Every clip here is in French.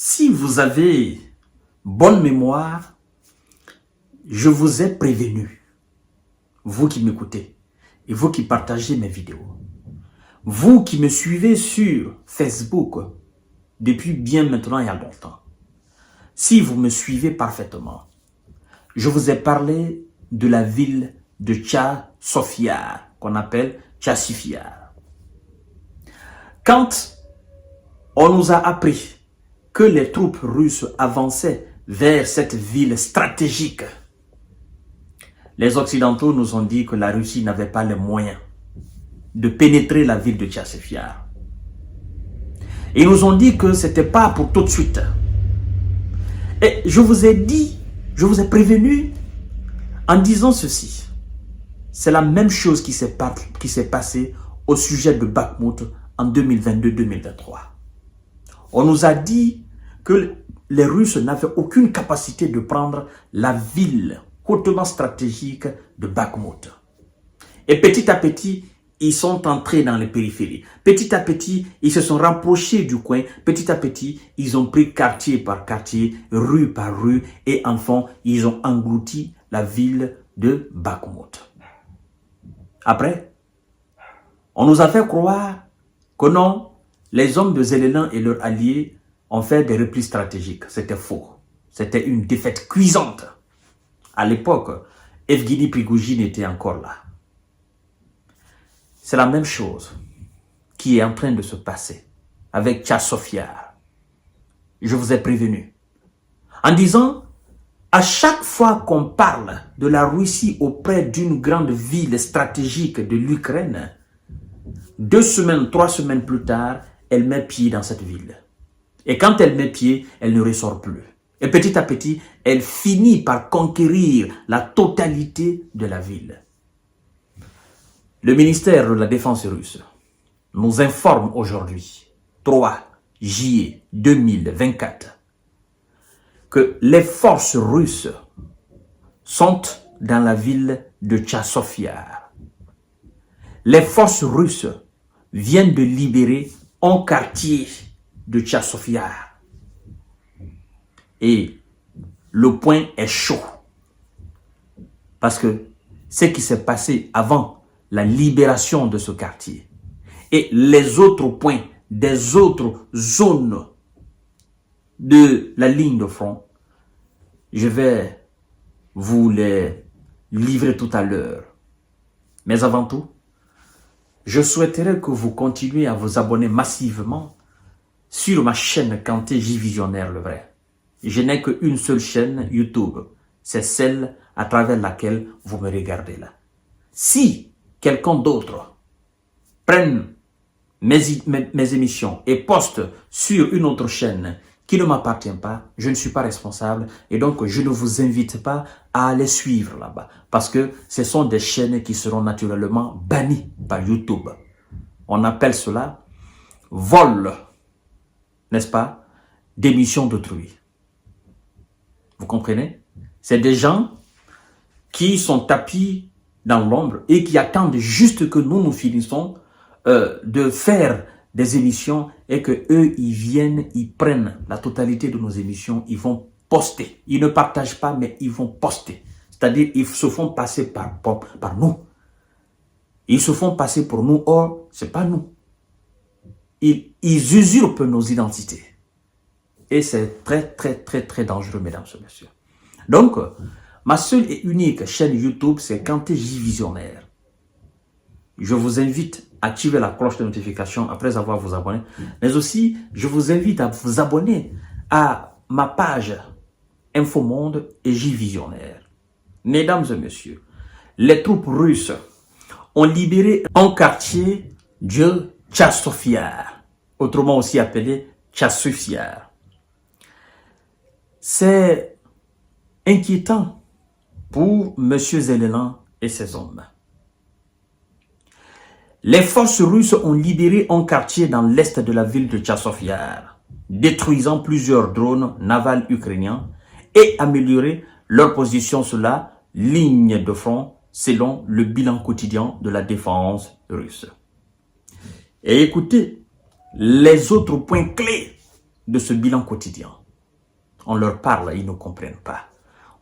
Si vous avez bonne mémoire, je vous ai prévenu, vous qui m'écoutez et vous qui partagez mes vidéos, vous qui me suivez sur Facebook depuis bien maintenant il y a longtemps. Si vous me suivez parfaitement, je vous ai parlé de la ville de Tcha-Sophia, qu'on appelle Tchassifia. Quand on nous a appris que les troupes russes avançaient vers cette ville stratégique, les Occidentaux nous ont dit que la Russie n'avait pas les moyens de pénétrer la ville de Tchassifia. Ils nous ont dit que ce n'était pas pour tout de suite. Et je vous ai dit, je vous ai prévenu en disant ceci. C'est la même chose qui s'est passé au sujet de Bakhmout en 2022-2023. On nous a dit que les Russes n'avaient aucune capacité de prendre la ville hautement stratégique de Bakhmout. Et petit à petit, ils sont entrés dans les périphéries. Petit à petit, ils se sont rapprochés du coin. Petit à petit, ils ont pris quartier par quartier, rue par rue, et enfin, ils ont englouti la ville de Bakhmout. Après, on nous a fait croire que non, les hommes de Zelensky et leurs alliés ont fait des replis stratégiques. C'était faux. C'était une défaite cuisante. À l'époque, Evgeny Prigojine était encore là. C'est la même chose qui est en train de se passer avec Tchassofia. Je vous ai prévenu. En disant, à chaque fois qu'on parle de la Russie auprès d'une grande ville stratégique de l'Ukraine, 2 semaines, 3 semaines plus tard, elle met pied dans cette ville. Et quand elle met pied, elle ne ressort plus. Et petit à petit, elle finit par conquérir la totalité de la ville. Le ministère de la Défense russe nous informe aujourd'hui, 3 juillet 2024, que les forces russes sont dans la ville de Tchassofia. Les forces russes viennent de libérer un quartier de Tchassofia. Et le point est chaud. Parce que ce qui s'est passé avant la libération de ce quartier et les autres points des autres zones de la ligne de front, je vais vous les livrer tout à l'heure. Mais avant tout, je souhaiterais que vous continuiez à vous abonner massivement sur ma chaîne Kanté J Visionnaire le vrai. Je n'ai qu'une seule chaîne YouTube, c'est celle à travers laquelle vous me regardez là. Si quelqu'un d'autre prenne mes émissions et poste sur une autre chaîne qui ne m'appartient pas, je ne suis pas responsable et donc je ne vous invite pas à aller suivre là-bas parce que ce sont des chaînes qui seront naturellement bannies par YouTube. On appelle cela vol, n'est-ce pas, d'émissions d'autrui. Vous comprenez? C'est des gens qui sont tapis dans l'ombre et qui attendent juste que nous finissons de faire des émissions et que eux ils viennent, ils prennent la totalité de nos émissions, ils vont poster. Ils ne partagent pas, mais ils vont poster. C'est-à-dire ils se font passer par nous. Ils se font passer pour nous, or c'est pas nous. Ils usurpent nos identités. Et c'est très dangereux, mesdames et messieurs. Donc, ma seule et unique chaîne YouTube, c'est Kanté J Visionnaire. Je vous invite à activer la cloche de notification après avoir vous abonné. Mais aussi, je vous invite à vous abonner à ma page Infomonde et J Visionnaire. Mesdames et messieurs, les troupes russes ont libéré un quartier de Tchassofia, autrement aussi appelé Tchassofia. C'est inquiétant pour M. Zelensky et ses hommes. Les forces russes ont libéré un quartier dans l'est de la ville de Tchassofia, détruisant plusieurs drones navals ukrainiens et amélioré leur position sur la ligne de front selon le bilan quotidien de la défense russe. Et écoutez les autres points clés de ce bilan quotidien. On leur parle, ils ne comprennent pas.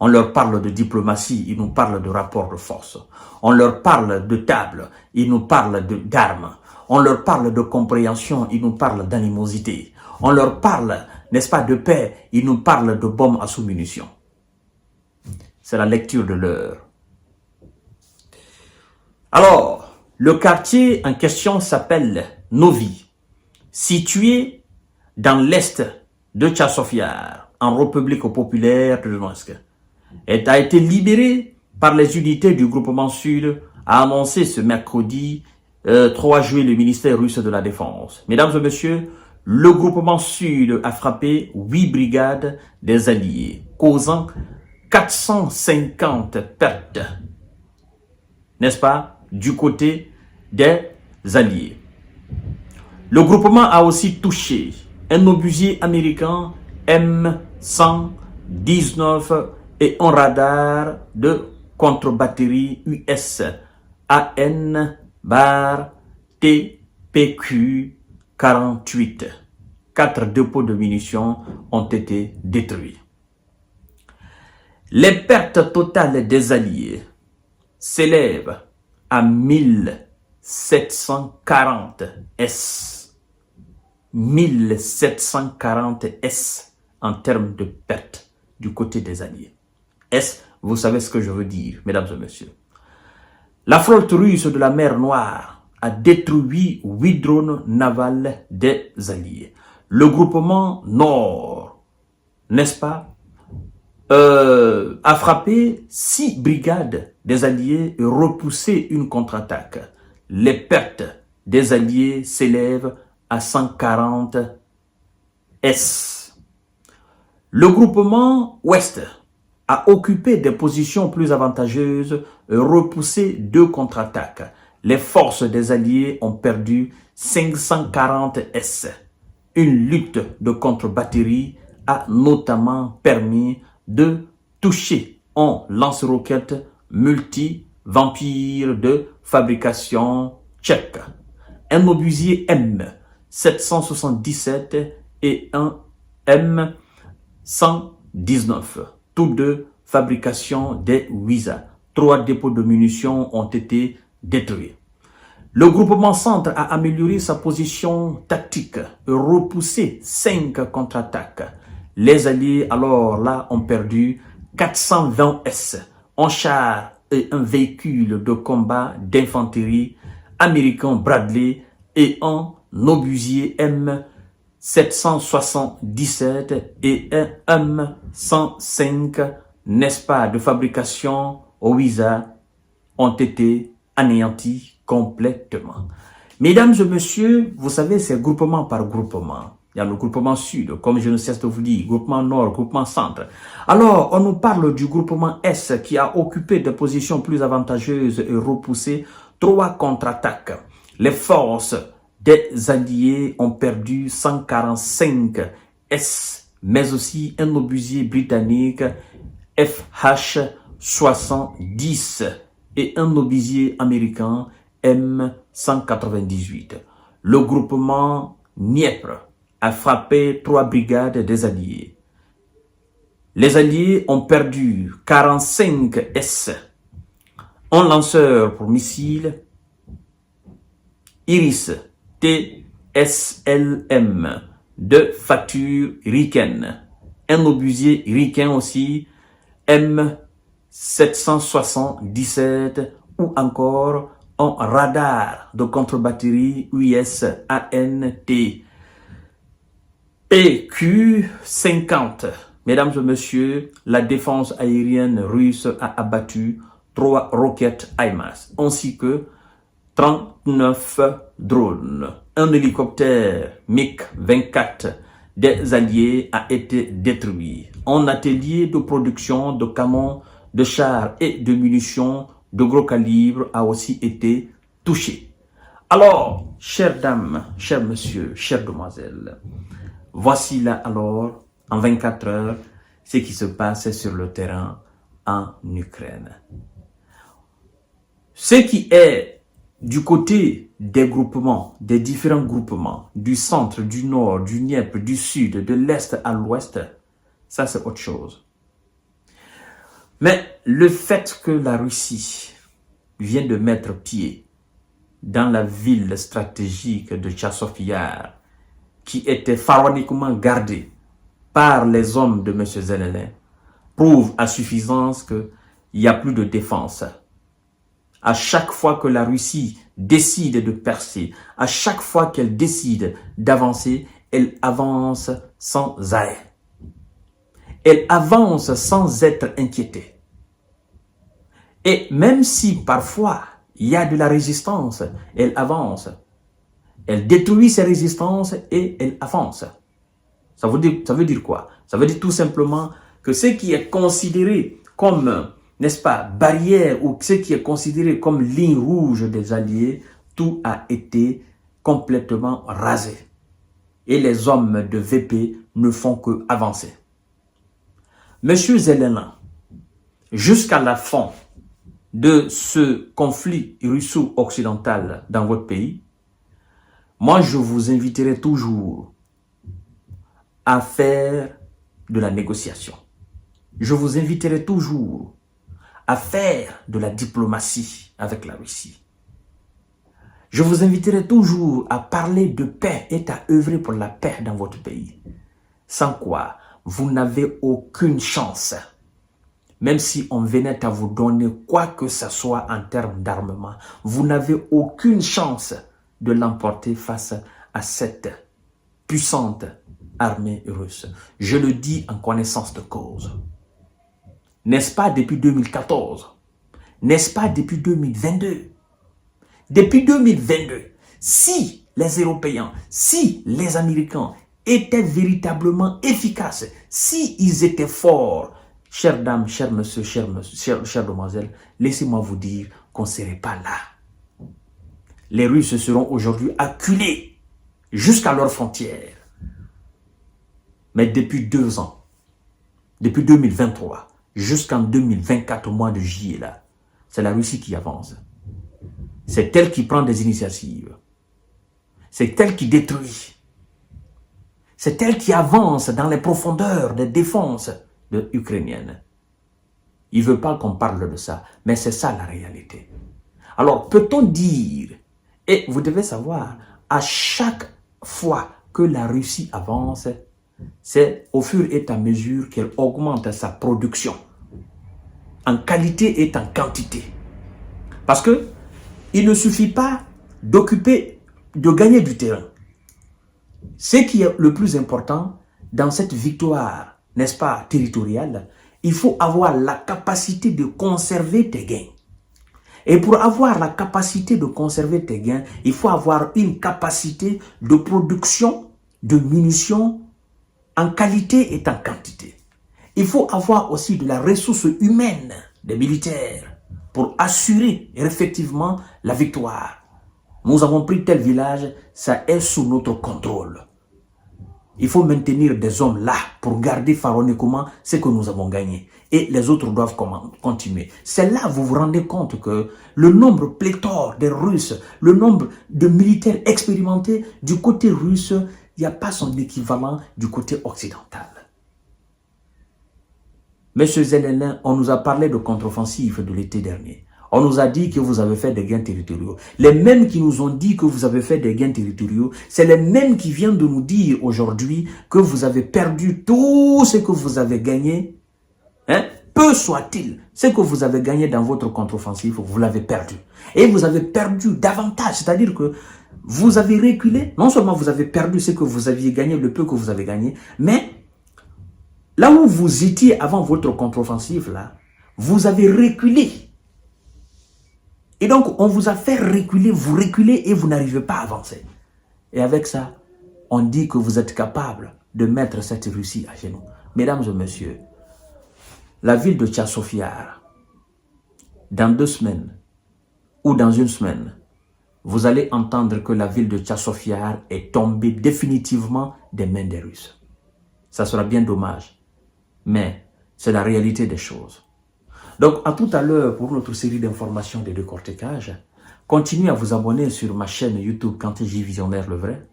On leur parle de diplomatie, ils nous parlent de rapport de force. On leur parle de table, ils nous parlent d'armes. On leur parle de compréhension, ils nous parlent d'animosité. On leur parle, n'est-ce pas, de paix, ils nous parlent de bombes à sous-munitions. C'est la lecture de l'heure. Alors, le quartier en question s'appelle Novi, situé dans l'est de Tchasofiar, en République populaire de Donetsk. Elle a été libérée par les unités du groupement Sud, a annoncé ce mercredi 3 juillet le ministère russe de la Défense. Mesdames et messieurs, le groupement Sud a frappé 8 brigades des Alliés, causant 450 pertes, n'est-ce pas, du côté des Alliés. Le groupement a aussi touché un obusier américain M119 et un radar de contre-batterie US AN-TPQ-48. 4 dépôts de munitions ont été détruits. Les pertes totales des Alliés s'élèvent à 1740 S. 1740 S en termes de pertes du côté des Alliés. S, vous savez ce que je veux dire, mesdames et messieurs. La flotte russe de la mer Noire a détruit 8 drones navals des Alliés. Le groupement Nord, n'est-ce pas, a frappé 6 brigades des Alliés et repoussé une contre-attaque. Les pertes des Alliés s'élèvent à 140 S. Le groupement Ouest a occupé des positions plus avantageuses et repoussé 2 contre-attaques. Les forces des Alliés ont perdu 540 S. Une lutte de contre-batterie a notamment permis de toucher un lance-roquettes multi-vampire de fabrication tchèque, un obusier M777 et un M119, tous deux fabrication des WISA. 3 dépôts de munitions ont été détruits. Le groupement Centre a amélioré sa position tactique et repoussé 5 contre-attaques. Les Alliés, alors là, ont perdu 420 S, un char et un véhicule de combat d'infanterie américain Bradley et un obusier M777 et un M105, n'est-ce pas, de fabrication WISA, ont été anéantis complètement. Mesdames et messieurs, vous savez, c'est groupement par groupement. Il y a le groupement Sud, comme je ne cesse de vous dire, groupement Nord, groupement Centre. Alors, on nous parle du groupement S qui a occupé des positions plus avantageuses et repoussé 3 contre-attaques. Les forces des Alliés ont perdu 145 S, mais aussi un obusier britannique FH-70 et un obusier américain M198. Le groupement Dniepr a frappé 3 brigades des Alliés. Les Alliés ont perdu 45 S, un lanceur pour missiles Iris TSLM de facture ricaine, un obusier ricain aussi M777 ou encore un radar de contre-batterie US AN-TPQ PQ-50. Mesdames et messieurs, la défense aérienne russe a abattu 3 roquettes HIMARS ainsi que 39 drones. Un hélicoptère MiG-24 des Alliés a été détruit. Un atelier de production de canons, de chars et de munitions de gros calibre a aussi été touché. Alors, chères dames, chers messieurs, chères demoiselles, voici là alors, en 24 heures, ce qui se passe sur le terrain en Ukraine. Ce qui est du côté des groupements, des différents groupements, du centre, du nord, du Dniepr, du sud, de l'est à l'ouest, ça c'est autre chose. Mais le fait que la Russie vient de mettre pied dans la ville stratégique de Tchasov Yar, qui était pharaoniquement gardée par les hommes de M. Zelensky, prouve à suffisance qu'il n'y a plus de défense. À chaque fois que la Russie décide de percer, à chaque fois qu'elle décide d'avancer, elle avance sans arrêt. Elle avance sans être inquiétée. Et même si parfois il y a de la résistance, elle avance. Elle détruit ses résistances et elle avance. Ça veut dire quoi? Ça veut dire tout simplement que ce qui est considéré comme, n'est-ce pas, barrière ou ce qui est considéré comme ligne rouge des alliés, tout a été complètement rasé. Et les hommes de VP ne font que avancer. Monsieur Zelensky, jusqu'à la fin de ce conflit russo-occidental dans votre pays, moi je vous inviterai toujours à faire de la négociation. Je vous inviterai toujours à faire de la diplomatie avec la Russie. Je vous inviterai toujours à parler de paix et à œuvrer pour la paix dans votre pays. Sans quoi, vous n'avez aucune chance. Même si on venait à vous donner quoi que ce soit en termes d'armement, vous n'avez aucune chance de l'emporter face à cette puissante armée russe. Je le dis en connaissance de cause. N'est-ce pas depuis 2014? N'est-ce pas depuis 2022? Depuis 2022, si les Européens, si les Américains étaient véritablement efficaces, si ils étaient forts, chères dames, chers messieurs, chères demoiselles, laissez-moi vous dire qu'on ne serait pas là. Les Russes seront aujourd'hui acculés jusqu'à leurs frontières. Mais depuis 2 ans, depuis 2023, jusqu'en 2024, au mois de juillet, là, c'est la Russie qui avance. C'est elle qui prend des initiatives. C'est elle qui détruit. C'est elle qui avance dans les profondeurs des défenses ukrainiennes. Il ne veut pas qu'on parle de ça, mais c'est ça la réalité. Alors, peut-on dire, et vous devez savoir, à chaque fois que la Russie avance, c'est au fur et à mesure qu'elle augmente sa production, en qualité et en quantité. Parce que il ne suffit pas d'occuper, de gagner du terrain. Ce qui est le plus important dans cette victoire, n'est-ce pas, territoriale, il faut avoir la capacité de conserver tes gains. Et pour avoir la capacité de conserver tes gains, il faut avoir une capacité de production de munitions en qualité et en quantité. Il faut avoir aussi de la ressource humaine des militaires pour assurer effectivement la victoire. Nous avons pris tel village, ça est sous notre contrôle. Il faut maintenir des hommes là pour garder pharaoniquement ce que nous avons gagné. Et les autres doivent continuer. C'est là que vous vous rendez compte que le nombre pléthore des Russes, le nombre de militaires expérimentés du côté russe, il n'y a pas son équivalent du côté occidental. Monsieur Zelensky, on nous a parlé de contre-offensive de l'été dernier. On nous a dit que vous avez fait des gains territoriaux. Les mêmes qui nous ont dit que vous avez fait des gains territoriaux, c'est les mêmes qui viennent de nous dire aujourd'hui que vous avez perdu tout ce que vous avez gagné. Peu soit-il, ce que vous avez gagné dans votre contre-offensive, vous l'avez perdu. Et vous avez perdu davantage, c'est-à-dire que vous avez reculé. Non seulement vous avez perdu ce que vous aviez gagné, le peu que vous avez gagné, mais là où vous étiez avant votre contre-offensive, là, vous avez reculé. Et donc, on vous a fait reculer, vous reculez et vous n'arrivez pas à avancer. Et avec ça, on dit que vous êtes capable de mettre cette Russie à genoux. Mesdames et messieurs, la ville de Tchasov Yar, dans 2 semaines ou dans 1 semaine, vous allez entendre que la ville de Tchasov Yar est tombée définitivement des mains des Russes. Ça sera bien dommage, mais c'est la réalité des choses. Donc, à tout à l'heure pour notre série d'informations de décortiquage. continuez à vous abonner sur ma chaîne YouTube Kanté J Visionnaire le vrai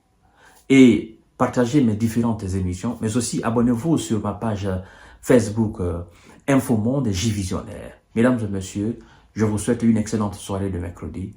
et partagez mes différentes émissions, mais aussi abonnez-vous sur ma page Facebook Info Monde J Visionnaire. Mesdames et messieurs, je vous souhaite une excellente soirée de mercredi.